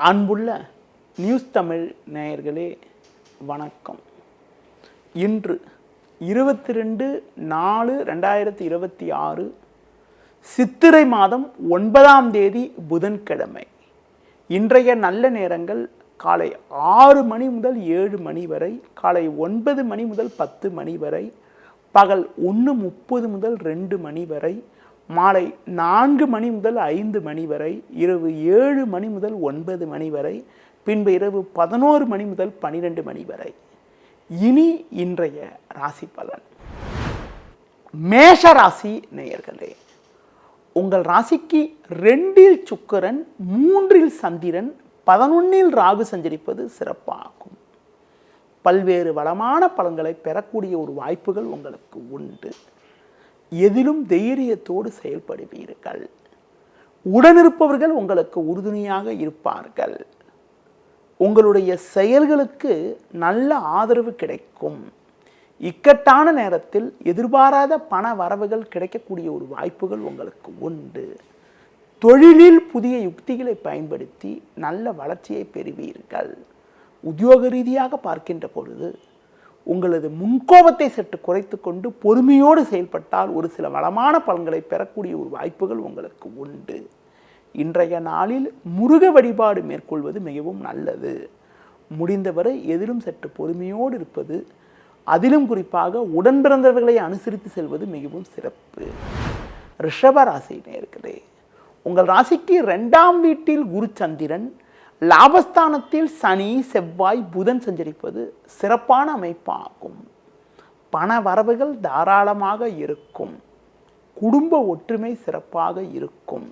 அன்புள்ள நியூஸ் தமிழ் நேயர்களே வணக்கம். இன்று 22/4/2026 சித்திரை மாதம் 9ஆம் தேதி புதன்கிழமை. இன்றைய நல்ல நேரங்கள் காலை 6 மணி முதல் 7 மணி வரை, காலை 9 மணி முதல் 10 மணி வரை, பகல் 1:30 முதல் 2 மணி வரை, மாலை 4 மணி முதல் 5 மணி வரை, இரவு 7 மணி முதல் 9 மணி வரை, பின்பு இரவு 11 மணி முதல் 12 மணி வரை. இனி இன்றைய ராசி பலன். மேஷ ராசி நேயர்களே, உங்கள் ராசிக்கு 2இல் சுக்கிரன், 3இல் சந்திரன், 11இல் ராகு சஞ்சரிப்பது சிறப்பாகும். பல்வேறு வளமான பலன்களை பெறக்கூடிய ஒரு வாய்ப்புகள் உங்களுக்கு உண்டு. எதிலும் தைரியத்தோடு செயல்படுவீர்கள். உடனிருப்பவர்கள் உங்களுக்கு உறுதுணையாக இருப்பார்கள். உங்களுடைய செயல்களுக்கு நல்ல ஆதரவு கிடைக்கும். இக்கட்டான நேரத்தில் எதிர்பாராத பண வரவுகள் கிடைக்கக்கூடிய ஒரு வாய்ப்புகள் உங்களுக்கு உண்டு. தொழிலில் புதிய யுக்திகளை பயன்படுத்தி நல்ல வளர்ச்சியை பெறுவீர்கள். உத்தியோக ரீதியாக பார்க்கின்ற பொழுது உங்களது முன்கோபத்தை சற்று குறைத்து கொண்டு பொறுமையோடு செயல்பட்டால் ஒரு சில வளமான பலன்களை பெறக்கூடிய ஒரு வாய்ப்புகள் உங்களுக்கு உண்டு. இன்றைய நாளில் முருக வழிபாடு மேற்கொள்வது மிகவும் நல்லது. முடிந்தவரை எதிலும் சற்று பொறுமையோடு இருப்பது, அதிலும் குறிப்பாக உடன் பிறந்தவர்களை அனுசரித்து செல்வது மிகவும் சிறப்பு. ரிஷப ராசி நேயர்களே, உங்கள் ராசிக்கு 2ஆம் வீட்டில் குரு சந்திரன், லாபஸ்தானத்தில் சனி, செவ்வாய், புதன் சஞ்சரிப்பது சிறப்பான அமைப்பாகும். பண வரவுகள் தாராளமாக இருக்கும். குடும்ப ஒற்றுமை சிறப்பாக இருக்கும்.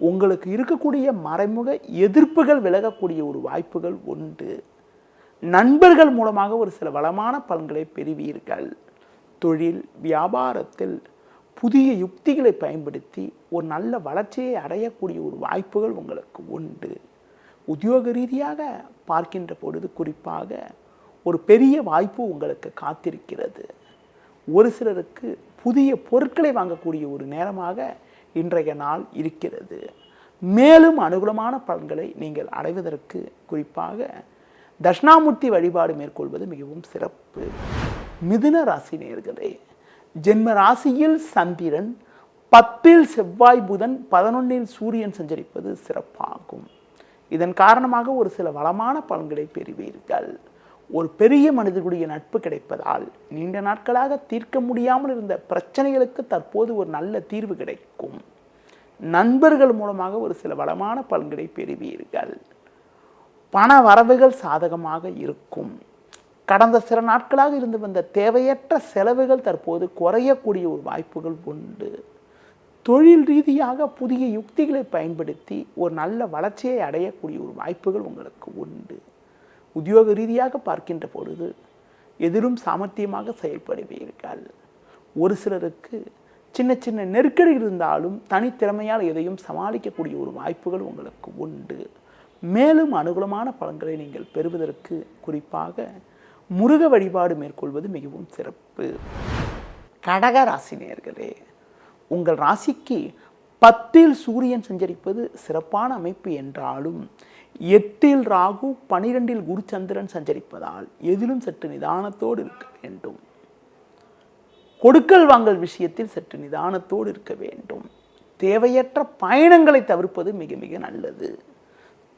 உங்களுக்கு இருக்கக்கூடிய மறைமுக எதிர்ப்புகள் விலகக்கூடிய ஒரு வாய்ப்புகள் உண்டு. நண்பர்கள் மூலமாக ஒரு சில வளமான பலன்களை பெறுவீர்கள். தொழில் வியாபாரத்தில் புதிய யுக்திகளை பயன்படுத்தி ஒரு நல்ல வளர்ச்சியை அடையக்கூடிய ஒரு வாய்ப்புகள் உங்களுக்கு உண்டு. உத்தியோக ரீதியாக பார்க்கின்ற பொழுது குறிப்பாக ஒரு பெரிய வாய்ப்பு உங்களுக்கு காத்திருக்கிறது. ஒரு சிலருக்கு புதிய பொருட்களை வாங்கக்கூடிய ஒரு நேரமாக இன்றைய நாள் இருக்கிறது. மேலும் அனுகூலமான பலன்களை நீங்கள் அடைவதற்கு குறிப்பாக தட்சிணாமூர்த்தி வழிபாடு மேற்கொள்வது மிகவும் சிறப்பு. மிதுன ராசி நேயர்களே, ஜென்ம ராசியில் சந்திரன், 10இல் செவ்வாய், புதன், 11இல் சூரியன் சஞ்சரிப்பது சிறப்பாகும். இதன் காரணமாக ஒரு சில வளமான பலன்களை பெறுவீர்கள். ஒரு பெரிய மனிதர்களுடைய நட்பு கிடைப்பதால் நீண்ட நாட்களாக தீர்க்க முடியாமல் இருந்த பிரச்சனைகளுக்கு தற்போது ஒரு நல்ல தீர்வு கிடைக்கும். நண்பர்கள் மூலமாக ஒரு சில வளமான பலன்களை பெறுவீர்கள். பண வரவுகள் சாதகமாக இருக்கும். கடந்த சில நாட்களாக இருந்து வந்த தேவையற்ற செலவுகள் தற்போது குறையக்கூடிய ஒரு வாய்ப்புகள் உண்டு. தொழில் ரீதியாக புதிய யுக்திகளை பயன்படுத்தி ஒரு நல்ல வளர்ச்சியை அடையக்கூடிய ஒரு வாய்ப்புகள் உங்களுக்கு உண்டு. உத்தியோக ரீதியாக பார்க்கின்ற பொழுது எதிலும் சாமர்த்தியமாக செயல்படுவீர்கள். ஒரு சிலருக்கு சின்ன சின்ன நெருக்கடி இருந்தாலும் தனித்திறமையால் எதையும் சமாளிக்கக்கூடிய ஒரு வாய்ப்புகள் உங்களுக்கு உண்டு. மேலும் அனுகூலமான பலன்களை நீங்கள் பெறுவதற்கு குறிப்பாக முருக வழிபாடு மேற்கொள்வது மிகவும் சிறப்பு. கடக ராசி நேயர்களே, உங்கள் ராசிக்கு 10இல் சூரியன் சஞ்சரிப்பது சிறப்பான அமைப்பு என்றாலும் 8இல் ராகு, 12இல் குரு சந்திரன் சஞ்சரிப்பதால் எதிலும் சற்று நிதானத்தோடு இருக்க வேண்டும். கொடுக்கல் வாங்கல் விஷயத்தில் சற்று நிதானத்தோடு இருக்க வேண்டும். தேவையற்ற பயணங்களை தவிர்ப்பது மிக மிக நல்லது.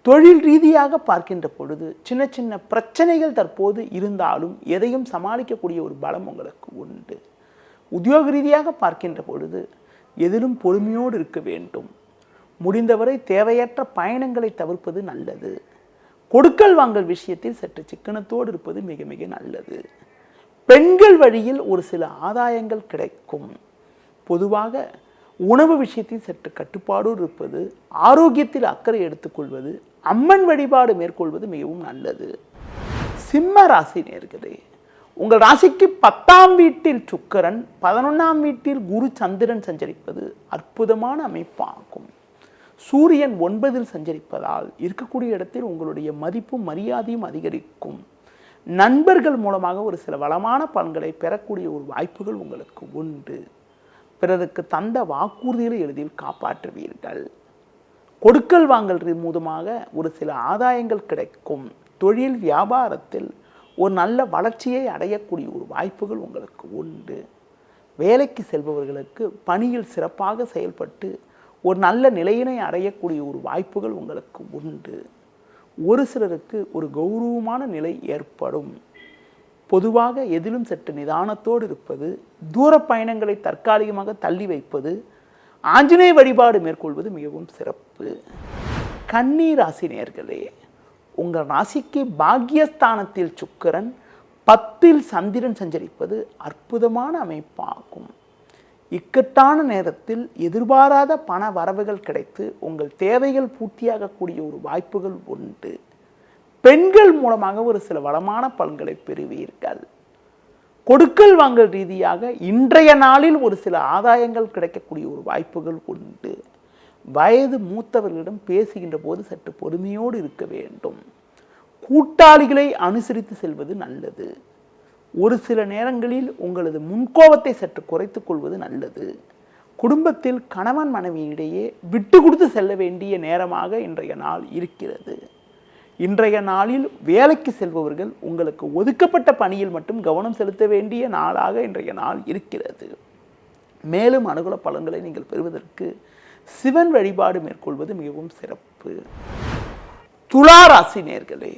தொழில் ரீதியாக பார்க்கின்ற பொழுது சின்ன சின்ன பிரச்சனைகள் தற்போது இருந்தாலும் எதையும் சமாளிக்கக்கூடிய ஒரு பலம் உங்களுக்கு உண்டு. உத்தியோக ரீதியாக பார்க்கின்ற பொழுது எதிலும் பொறுமையோடு இருக்க வேண்டும். முடிந்தவரை தேவையற்ற பயணங்களை தவிர்ப்பது நல்லது. கொடுக்கல் வாங்கல் விஷயத்தில் சற்று சிக்கனத்தோடு இருப்பது மிக மிக நல்லது. பெண்கள் வழியில் ஒரு சில ஆதாயங்கள் கிடைக்கும். பொதுவாக உணவு விஷயத்தில் சற்று கட்டுப்பாடோடு இருப்பது, ஆரோக்கியத்தில் அக்கறை எடுத்துக்கொள்வது, அம்மன் வழிபாடு மேற்கொள்வது மிகவும் நல்லது. சிம்ம ராசி நேயர்களே, உங்கள் ராசிக்கு 10ஆம் வீட்டில் சுக்கிரன், 11ஆம் வீட்டில் குரு சந்திரன் சஞ்சரிப்பது அற்புதமான அமைப்பாகும். சூரியன் 9இல் சஞ்சரிப்பதால் இருக்கக்கூடிய இடத்தில் உங்களுடைய மதிப்பும் மரியாதையும் அதிகரிக்கும். நண்பர்கள் மூலமாக ஒரு சில வளமான பலன்களை பெறக்கூடிய ஒரு வாய்ப்புகள் உங்களுக்கு உண்டு. பிறருக்கு தந்த வாக்குறுதிகளை எளிதில் காப்பாற்றுவீர்கள். கொடுக்கல் வாங்கல் மூலமாக ஒரு சில ஆதாயங்கள் கிடைக்கும். தொழில் வியாபாரத்தில் ஒரு நல்ல வளர்ச்சியை அடையக்கூடிய ஒரு வாய்ப்புகள் உங்களுக்கு உண்டு. வேலைக்கு செல்பவர்களுக்கு பணியில் சிறப்பாக செயல்பட்டு ஒரு நல்ல நிலையினை அடையக்கூடிய ஒரு வாய்ப்புகள் உங்களுக்கு உண்டு. ஒரு சிலருக்கு ஒரு கௌரவமான நிலை ஏற்படும். பொதுவாக எதிலும் சற்று நிதானத்தோடு இருப்பது, தூர பயணங்களை தற்காலிகமாக தள்ளி வைப்பது, ஆஞ்சநேய வழிபாடு மேற்கொள்வது மிகவும் சிறப்பு. கன்னி ராசி நேயர்களே, உங்கள் ராசிக்கு பாக்கியஸ்தானத்தில் சுக்கிரன், 10ல் சந்திரன் சஞ்சரிப்பது அற்புதமான அமைப்பாகும். இக்கட்டான நேரத்தில் எதிர்பாராத பண வரவுகள் கிடைத்து உங்கள் தேவைகள் பூர்த்தியாகக்கூடிய ஒரு வாய்ப்புகள் உண்டு. பெண்கள் மூலமாக ஒரு சில வளமான பலன்களை பெறுவீர்கள். கொடுக்கல் வாங்கல் ரீதியாக இன்றைய நாளில் ஒரு சில ஆதாயங்கள் கிடைக்கக்கூடிய ஒரு வாய்ப்புகள் உண்டு. வயது மூத்தவர்களிடம் பேசுகின்ற போது சற்று பொறுமையோடு இருக்க வேண்டும். கூட்டாளிகளை அனுசரித்து செல்வது நல்லது. ஒரு சில நேரங்களில் உங்களது முன்கோபத்தை சற்று குறைத்துக் கொள்வது நல்லது. குடும்பத்தில் கணவன் மனைவியிடையே விட்டு கொடுத்து செல்ல வேண்டிய நேரமாக இன்றைய நாள் இருக்கிறது. இன்றைய நாளில் வேலைக்கு செல்பவர்கள் உங்களுக்கு ஒதுக்கப்பட்ட பணியில் மட்டும் கவனம் செலுத்த வேண்டிய நாளாக இன்றைய நாள் இருக்கிறது. மேலும் அனுகூல பலன்களை நீங்கள் பெறுவதற்கு சிவன் வழிபாடு மேற்கொள்வது மிகவும் சிறப்பு. துலா ராசி நேயர்களே,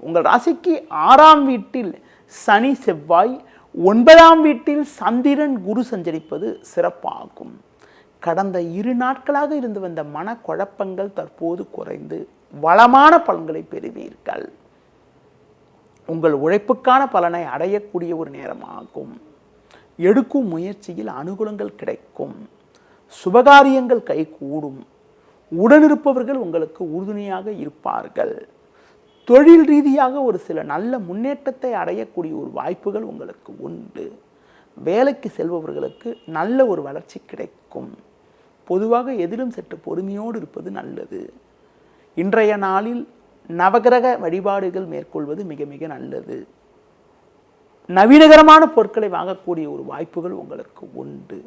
உங்கள் ராசிக்கு 6ஆம் வீட்டில் சனி செவ்வாய், 9ஆம் வீட்டில் சந்திரன் குரு சஞ்சரிப்பது சிறப்பாகும். கடந்த 2 நாட்களாக இருந்து வந்த மனக்குழப்பங்கள் தற்போது குறைந்து வளமான பலன்களை பெறுவீர்கள். உங்கள் உழைப்புக்கான பலனை அடையக்கூடிய ஒரு நேரமாகும். எடுக்கும் முயற்சியில் அனுகூலங்கள் கிடைக்கும். சுபகாரியங்கள் கைகூடும். உடனிருப்பவர்கள் உங்களுக்கு உறுதுணையாக இருப்பார்கள். தொழில் ரீதியாக ஒரு சில நல்ல முன்னேற்றத்தை அடையக்கூடிய ஒரு வாய்ப்புகள் உங்களுக்கு உண்டு. வேலைக்கு செல்பவர்களுக்கு நல்ல ஒரு வளர்ச்சி கிடைக்கும். பொதுவாக எதிலும் சற்று பொறுமையோடு இருப்பது நல்லது. இன்றைய நாளில் நவகிரக வழிபாடுகள் மேற்கொள்வது மிக மிக நல்லது. நவீனகரமான பொருட்களை வாங்கக்கூடிய ஒரு வாய்ப்புகள் உங்களுக்கு உண்டு.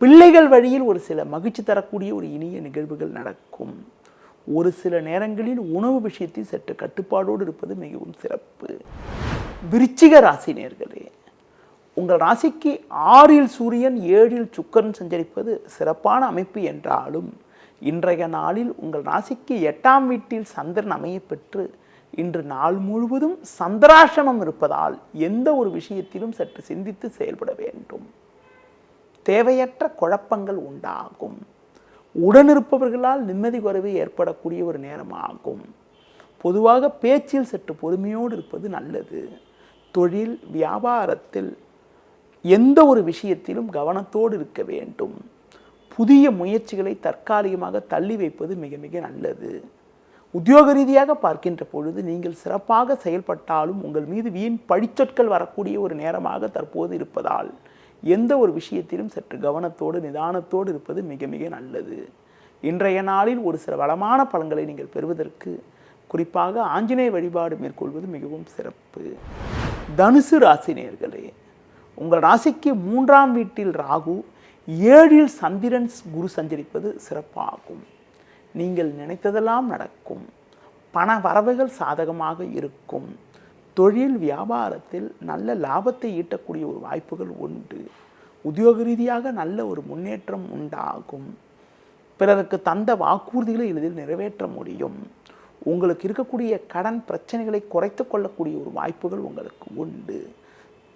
பிள்ளைகள் வழியில் ஒரு சில மகிழ்ச்சி தரக்கூடிய ஒரு இனிய நிகழ்வுகள் நடக்கும். ஒரு சில நேரங்களில் உணவு விஷயத்தில் சற்று கட்டுப்பாடோடு இருப்பது மிகவும் சிறப்பு. விருச்சிக ராசி நேயர்களே, உங்கள் ராசிக்கு 6ல் சூரியன், 7ல் சுக்கிரன் சஞ்சரிப்பது சிறப்பான அமைப்பு என்றாலும் இன்றைய நாளில் உங்கள் ராசிக்கு 8ஆம் வீட்டில் சந்திரன் அமைய பெற்று இன்று நாள் முழுவதும் சந்திராசிரமம் இருப்பதால் எந்த ஒரு விஷயத்திலும் சற்று சிந்தித்து செயல்பட வேண்டும். தேவையற்ற குழப்பங்கள் உண்டாகும். உடனிருப்பவர்களால் நிம்மதி குறைவு ஏற்படக்கூடிய ஒரு நேரமாகும். பொதுவாக பேச்சில் சற்று பொறுமையோடு இருப்பது நல்லது. தொழில் வியாபாரத்தில் எந்த ஒரு விஷயத்திலும் கவனத்தோடு இருக்க வேண்டும். புதிய முயற்சிகளை தற்காலிகமாக தள்ளி வைப்பது மிக மிக நல்லது. உத்தியோக ரீதியாக பார்க்கின்ற பொழுது நீங்கள் சிறப்பாக செயல்பட்டாலும் உங்கள் மீது வீண் பழிச்சொற்கள் வரக்கூடிய ஒரு நேரமாக தற்போது இருப்பதால் எந்த ஒரு விஷயத்திலும் சற்று கவனத்தோடு நிதானத்தோடு இருப்பது மிக மிக நல்லது. இன்றைய நாளில் ஒரு சில வளமான பலன்களை நீங்கள் பெறுவதற்கு குறிப்பாக ஆஞ்சநேய வழிபாடு மேற்கொள்வது மிகவும் சிறப்பு. தனுசு ராசி நேயர்களே, உங்கள் ராசிக்கு 3ஆம் வீட்டில் ராகு, 7ல் சந்திரன் குரு சஞ்சரிப்பது சிறப்பாகும். நீங்கள் நினைத்ததெல்லாம் நடக்கும். பண வரவுகள் சாதகமாக இருக்கும். தொழில் வியாபாரத்தில் நல்ல லாபத்தை ஈட்டக்கூடிய ஒரு வாய்ப்புகள் உண்டு. உத்தியோக ரீதியாக நல்ல ஒரு முன்னேற்றம் உண்டாகும். பிறருக்கு தந்த வாக்குறுதிகளை எளிதில் நிறைவேற்ற முடியும். உங்களுக்கு இருக்கக்கூடிய கடன் பிரச்சனைகளை குறைத்து கொள்ளக்கூடிய ஒரு வாய்ப்புகள் உங்களுக்கு உண்டு.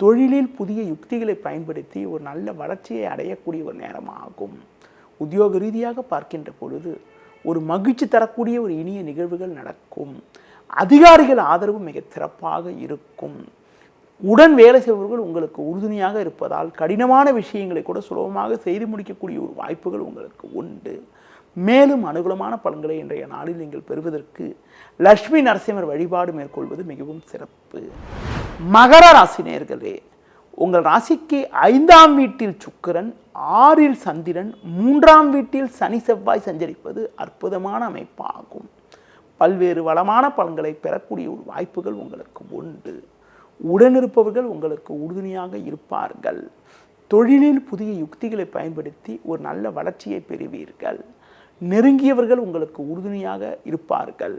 தொழிலில் புதிய யுக்திகளை பயன்படுத்தி ஒரு நல்ல வளர்ச்சியை அடையக்கூடிய ஒரு நேரமாகும். உத்தியோக ரீதியாக பார்க்கின்ற பொழுது ஒரு மகிழ்ச்சி தரக்கூடிய ஒரு இனிய நிகழ்வுகள் நடக்கும். அதிகாரிகள் ஆதரவு மிக சிறப்பாக இருக்கும். உடன் வேலை செய்பவர்கள் உங்களுக்கு உறுதுணையாக இருப்பதால் கடினமான விஷயங்களை கூட சுலபமாக செய்து முடிக்கக்கூடிய ஒரு வாய்ப்புகள் உங்களுக்கு உண்டு. மேலும் அனுகூலமான பலன்களை இன்றைய நாளில் நீங்கள் பெறுவதற்கு லட்சுமி நரசிம்மர் வழிபாடு மேற்கொள்வது மிகவும் சிறப்பு. மகர ராசி நேயர்களே, உங்கள் ராசிக்கு 5ஆம் வீட்டில் சுக்கிரன், 6ல் சந்திரன், 3ஆம் வீட்டில் சனி செவ்வாய் சஞ்சரிப்பது அற்புதமான அமைப்பாகும். பல்வேறு வளமான பலன்களை பெறக்கூடிய ஒரு வாய்ப்புகள் உங்களுக்கு உண்டு. உடனிருப்பவர்கள் உங்களுக்கு உறுதுணையாக இருப்பார்கள். தொழிலில் புதிய யுக்திகளை பயன்படுத்தி ஒரு நல்ல வளர்ச்சியை பெறுவீர்கள். நெருங்கியவர்கள் உங்களுக்கு உறுதுணையாக இருப்பார்கள்.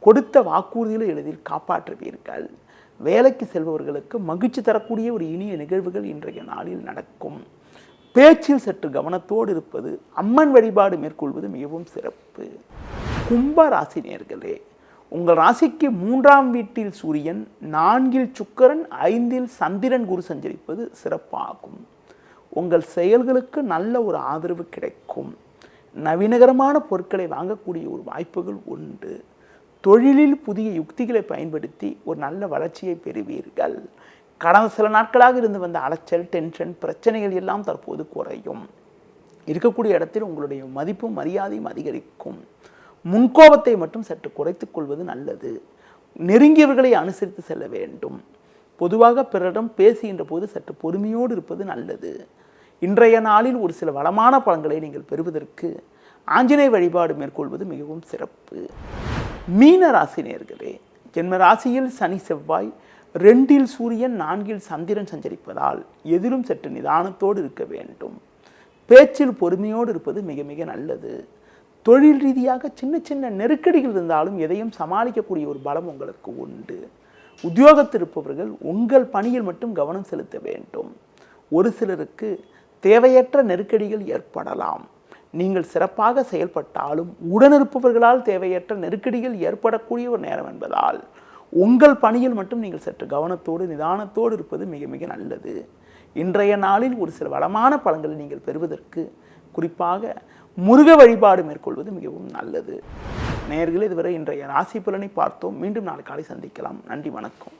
கொடுத்த வாக்குறுதிகளை எளிதில் காப்பாற்றுவீர்கள். வேலைக்கு செல்பவர்களுக்கு மகிழ்ச்சி தரக்கூடிய ஒரு இனிய நிகழ்வுகள் இன்றைய நாளில் நடக்கும். பேச்சில் சற்று கவனத்தோடு இருப்பது, அம்மன் வழிபாடு மேற்கொள்வது மிகவும் சிறப்பு. கும்ப ராசி நேயர்களே, உங்கள் ராசிக்கு 3ஆம் வீட்டில் சூரியன், 4இல் சுக்கிரன், 5இல் சந்திரன், குரு சஞ்சரிப்பது சிறப்பாகும். உங்கள் செயல்களுக்கு நல்ல ஒரு ஆதரவு கிடைக்கும். நவீனகரமான பொருட்களை வாங்கக்கூடிய ஒரு வாய்ப்புகள் உண்டு. தொழிலில் புதிய யுக்திகளை பயன்படுத்தி ஒரு நல்ல வளர்ச்சியை பெறுவீர்கள். கடந்த சில நாட்களாக இருந்து வந்த அலைச்சல், டென்ஷன், பிரச்சனைகள் எல்லாம் தற்போது குறையும். இருக்கக்கூடிய இடத்தில் உங்களுடைய மதிப்பும் மரியாதையும் அதிகரிக்கும். முன்கோபத்தை மட்டும் சற்று குறைத்துக் கொள்வது நல்லது. நெருங்கியவர்களை அனுசரித்து செல்ல வேண்டும். பொதுவாக பிறரிடம் பேசுகின்ற போது சற்று பொறுமையோடு இருப்பது நல்லது. இன்றைய நாளில் ஒரு சில வளமான பலன்களை நீங்கள் பெறுவதற்கு ஆஞ்சநேய வழிபாடு மேற்கொள்வது மிகவும் சிறப்பு. மீன ராசி நேயர்களே, ஜென்ம ராசியில் சனி செவ்வாய், 2இல் சூரியன், 4இல் சந்திரன் சஞ்சரிப்பதால் எதிலும் சற்று நிதானத்தோடு இருக்க வேண்டும். பேச்சில் பொறுமையோடு இருப்பது மிக மிக நல்லது. தொழில் ரீதியாக சின்ன சின்ன நெருக்கடிகள் இருந்தாலும் எதையும் சமாளிக்கக்கூடிய ஒரு பலம் உங்களுக்கு உண்டு. உத்தியோகத்தில் இருப்பவர்கள் உங்கள் பணியில் மட்டும் கவனம் செலுத்த வேண்டும். ஒரு சிலருக்கு தேவையற்ற நெருக்கடிகள் ஏற்படலாம். நீங்கள் சிறப்பாக செயல்பட்டாலும் உடனிருப்பவர்களால் தேவையற்ற நெருக்கடிகள் ஏற்படக்கூடிய ஒரு நேரம் என்பதால் உங்கள் பணியில் மட்டும் நீங்கள் சற்று கவனத்தோடு நிதானத்தோடு இருப்பது மிக மிக நல்லது. இன்றைய நாளில் ஒரு சில வளமான பலன்களை நீங்கள் பெறுவதற்கு குறிப்பாக முருக வழிபாடு மேற்கொள்வது மிகவும் நல்லது. நேயர்களே, இதுவரை இன்றைய ராசி பலனை பார்த்தோம். மீண்டும் நாளை காலை சந்திக்கலாம். நன்றி, வணக்கம்.